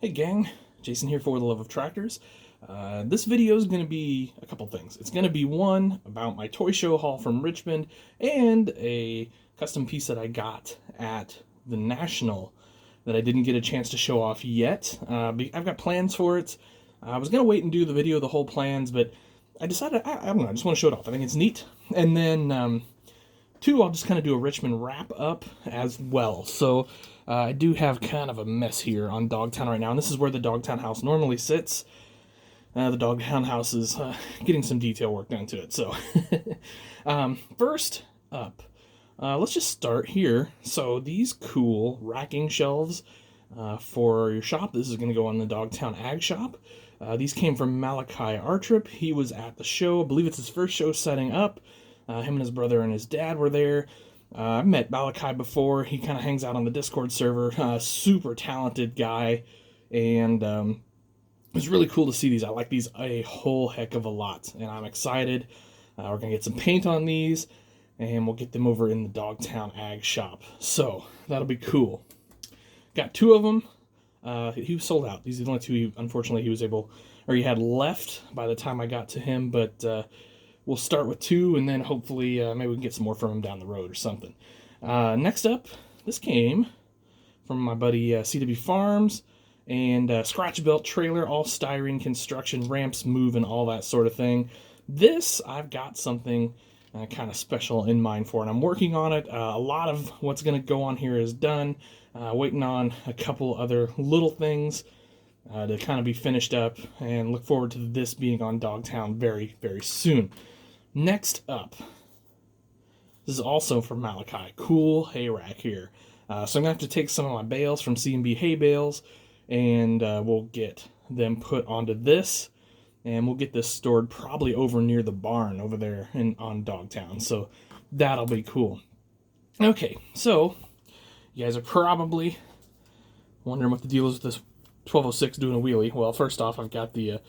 Hey gang, Jason here for the Love of Tractors. This video is going to be a couple things. It's going to be one about my toy show haul from Richmond and a custom piece that I got at the National that I didn't get a chance to show off yet. I've got plans for it. I was going to wait and do the video, the whole plans, but I decided, I don't know, I just want to show it off. I think it's neat. And then two, I'll just kind of do a Richmond wrap up as well. So I do have kind of a mess here on Dogtown right now, and this is where the Dogtown house normally sits. The Dogtown house is getting some detail work done to it. So first up, let's just start here. So these cool racking shelves for your shop. This is going to go on the Dogtown Ag Shop. These came from Malachi Artrip. He was at the show. I believe it's his first show setting up. Him and his brother and his dad were there. I've met Malachi before. He kind of hangs out on the Discord server. Super talented guy. And it was really cool to see these. I like these a whole heck of a lot. And I'm excited. We're going to get some paint on these. And we'll get them over in the Dogtown Ag Shop. So that'll be cool. Got two of them. He was sold out. These are the only two, unfortunately, he had left by the time I got to him. But we'll start with two, and then hopefully maybe we can get some more from him down the road or something. Next up, this came from my buddy CW Farms, and scratch built trailer, all styrene construction, ramps move, and all that sort of thing. This, I've got something kind of special in mind for, and I'm working on it. A lot of what's going to go on here is done. Waiting on a couple other little things to kind of be finished up, and look forward to this being on Dogtown very, very soon. Next up, this is also from Malachi. Cool hay rack here. So I'm going to have to take some of my bales from C&B Hay Bales, and we'll get them put onto this, and we'll get this stored probably over near the barn over there on Dogtown. So that'll be cool. Okay, so you guys are probably wondering what the deal is with this 1206 doing a wheelie. Well, first off, I've got the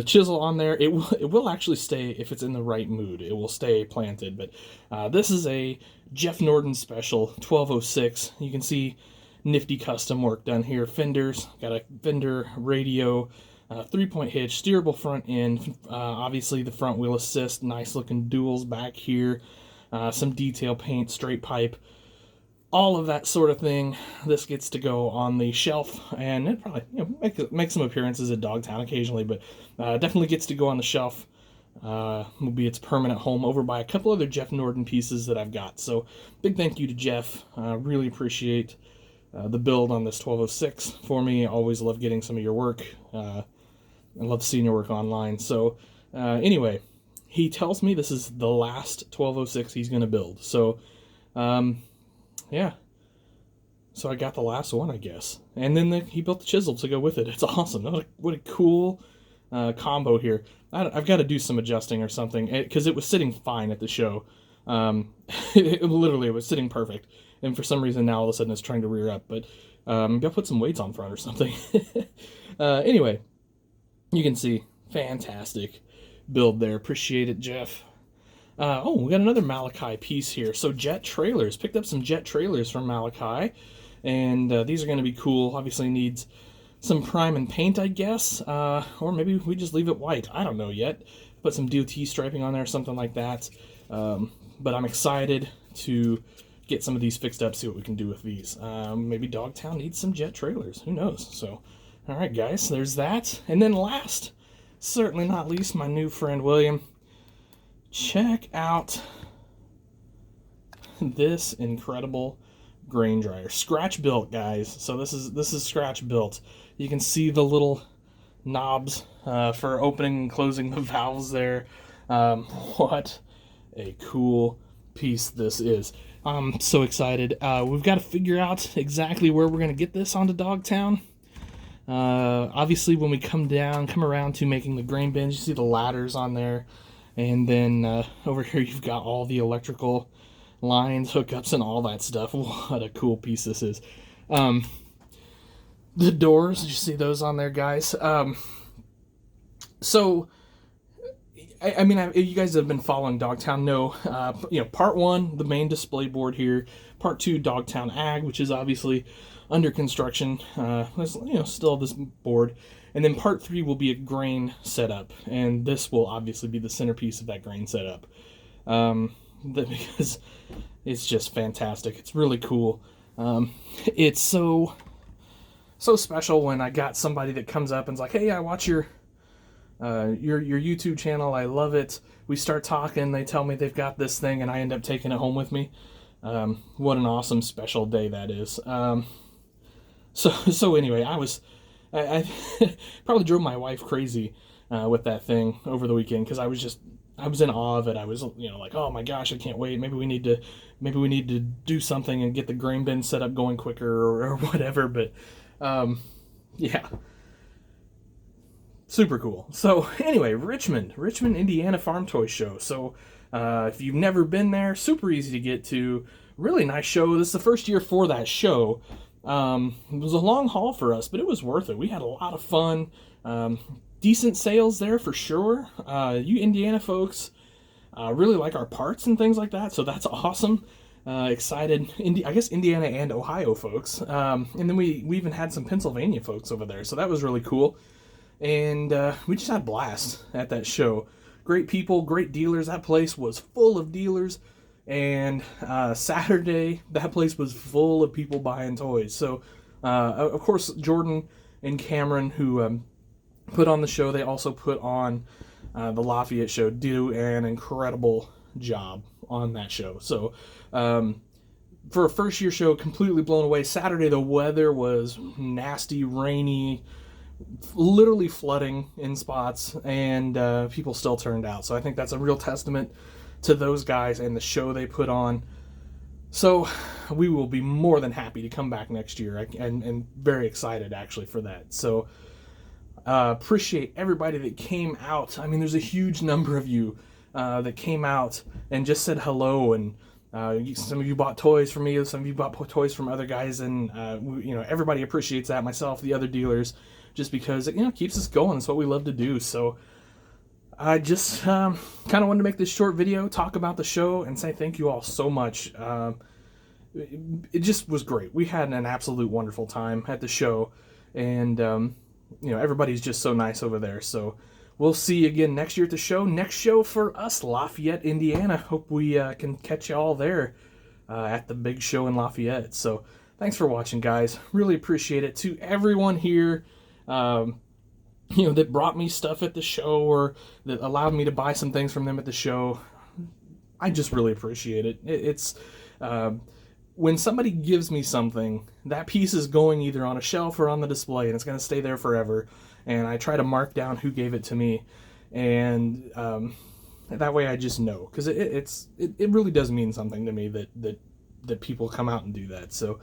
chisel on there. It will actually stay, if it's in the right mood, it will stay planted. But this is a Jeff Norden special 1206. You can see nifty custom work done here. Fenders, got a fender radio, 3-point hitch, steerable front end. Obviously the front wheel assist, nice looking duals back here. Some detail paint, straight pipe. All of that sort of thing. This gets to go on the shelf, and it probably make some appearances at Dogtown occasionally, but definitely gets to go on the shelf. Will be its permanent home over by a couple other Jeff Norden pieces that I've got. So big thank you to Jeff. Really appreciate the build on this 1206 for me. I always love getting some of your work. I love seeing your work online. So anyway, he tells me this is the last 1206 he's going to build. So yeah, so I got the last one, I guess. And then he built the chisel to go with it. It's awesome. What a cool combo here. I've got to do some adjusting or something, because it was sitting fine at the show. It was sitting perfect. And for some reason now all of a sudden it's trying to rear up. But gotta put some weights on front or something. Anyway, you can see, fantastic build there. Appreciate it, Jeff. We got another Malachi piece here. So Jet trailers. Picked up some Jet trailers from Malachi. And these are going to be cool. Obviously needs some prime and paint, I guess. Or maybe we just leave it white. I don't know yet. Put some DOT striping on there, something like that. But I'm excited to get some of these fixed up, see what we can do with these. Maybe Dogtown needs some Jet trailers. Who knows? So, all right, guys. There's that. And then last, certainly not least, my new friend William. Check out this incredible grain dryer. Scratch built, guys. So this is scratch built. You can see the little knobs for opening and closing the valves there. What a cool piece this is. I'm so excited. We've got to figure out exactly where we're going to get this onto Dogtown. Obviously when we come around to making the grain bins, you see the ladders on there. And then over here you've got all the electrical lines, hookups, and all that stuff. What a cool piece this is. The doors, you see those on there, guys? So, I mean, you guys have been following Dogtown know, part one, the main display board here. Part two, Dogtown Ag, which is obviously under construction. There's, still this board. And then part 3 will be a grain setup, and this will obviously be the centerpiece of that grain setup. Because it's just fantastic. It's really cool. It's so special when I got somebody that comes up and's like, "Hey, I watch your YouTube channel. I love it." We start talking. They tell me they've got this thing, and I end up taking it home with me. What an awesome special day that is. So anyway, I probably drove my wife crazy with that thing over the weekend, because I was in awe of it. I was, like, oh my gosh, I can't wait. Maybe we need to do something and get the grain bin set up going quicker or whatever. But yeah, super cool. So anyway, Richmond, Indiana Farm Toy Show. So if you've never been there, super easy to get to. Really nice show. This is the first year for that show. It was a long haul for us, but it was worth it. We had a lot of fun. Decent sales there for sure. You Indiana folks really like our parts and things like that, so that's awesome. Excited. I guess Indiana and Ohio folks. And then we even had some Pennsylvania folks over there, so that was really cool. And we just had a blast at that show. Great people, great dealers. That place was full of dealers. And Saturday, that place was full of people buying toys. So, of course, Jordan and Cameron, who put on the show, they also put on the Lafayette show, do an incredible job on that show. So, for a first-year show, completely blown away. Saturday, the weather was nasty, rainy, literally flooding in spots, and people still turned out. So I think that's a real testament to those guys and the show they put on. So we will be more than happy to come back next year, and very excited actually for that. So appreciate everybody that came out. I mean, there's a huge number of you that came out and just said hello, and some of you bought toys from me, some of you bought toys from other guys, and everybody appreciates that, myself, the other dealers, just because it keeps us going. It's what we love to do. So I just kind of wanted to make this short video, talk about the show, and say thank you all so much. It just was great. We had an absolute wonderful time at the show, and everybody's just so nice over there. So we'll see you again next year at the show. Next show for us, Lafayette, Indiana. Hope we can catch you all there at the big show in Lafayette. So thanks for watching, guys. Really appreciate it. To everyone here, that brought me stuff at the show, or that allowed me to buy some things from them at the show, I just really appreciate it. It's when somebody gives me something, that piece is going either on a shelf or on the display, and it's going to stay there forever. And I try to mark down who gave it to me, and that way I just know, because it really does mean something to me that people come out and do that. So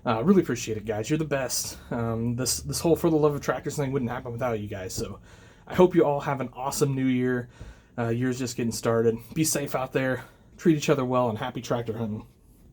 really appreciate it, guys. You're the best. This whole For the Love of Tractors thing wouldn't happen without you guys. So I hope you all have an awesome new year. Year's just getting started. Be safe out there. Treat each other well, and happy tractor hunting.